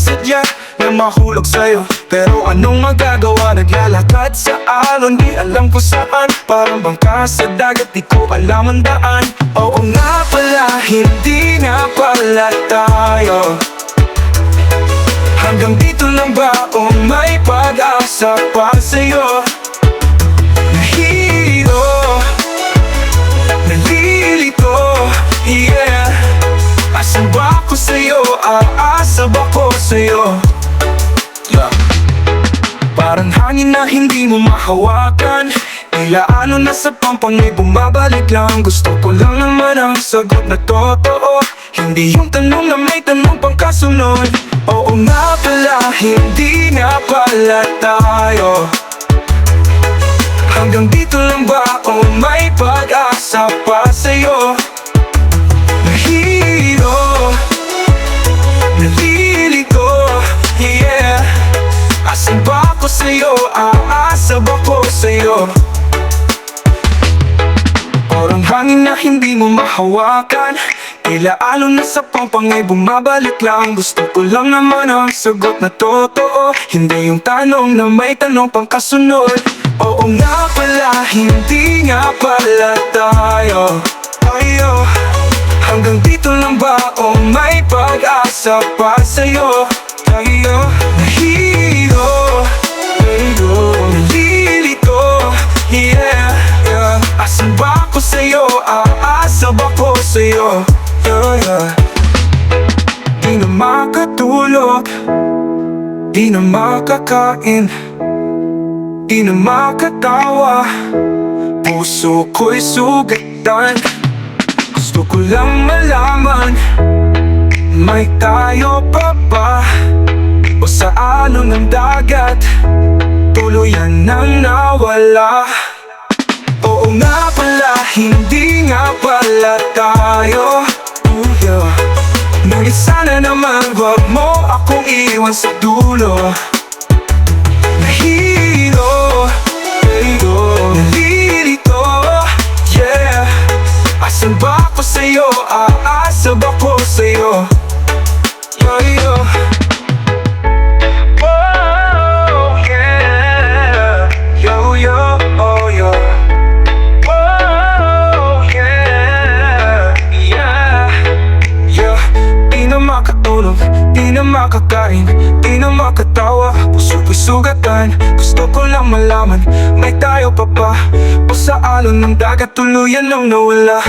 sasadya na mahulog sa'yo. Pero anong magagawa, naglalakad sa alon, di alam kung saan. Parang bangka sa dagat, di ko alam ang daan. Oo nga pala, hindi nga pala tayo. Hanggang dito lang ba o may pag-asa pa sa'yo? Nahihiro, nalilito, yeah. Asan ba ako sa'yo? Aasa ba ko sa'yo? Yeah. Parang hangin na hindi mo mahawakan, tila ano nasa pampang ay bumabalik lang. Gusto ko lang naman ang sagot na totoo, hindi yung tanong na may tanong pang kasunod. Oo nga pala, hindi nga pala tayo. Hanggang dito lang ba o may pag-asa pa sa'yo? Nahihiro, nalilito, yeah. Asan ba ako sa'yo? Aasa ba ko sa'yo? Parang hangin na hindi mo mahawakan, tila alon na sa pampang ay bumabalik lang. Gusto ko lang naman ang sagot na totoo, hindi yung tanong na may tanong pang kasunod. Oo nga pala, hindi nga pala tayo. Hanggang dito lang ba o may pag-asa pa sa'yo? Tayo, nahihiro, nalilito, yeah. Asan ba ako sa'yo? Aasa ba ko sa'yo? Di na makatulog, di na makakain, di na makatawa, puso ko'y sugatan. Gusto ko lang malaman, may tayo pa ba? O sa alon ng dagat, tuluyan nang nawala? Oo nga pala, hindi nga pala tayo. Ngunit sana naman wag mo akong iwan sa dulo. Nahihiro, nalilito, yeah. Asan ba ako sa'yo? Aasa ba ko sa'yo? Yo. Whoa, yeah. Yo, oh, yo. Whoa, yeah. Di na makatulog, di na makakain, di na makatawa, puso ko'y sugatan. Gusto ko lang malaman, may tayo pa ba? O sa alon ng dagat, tuluyan nang nawala?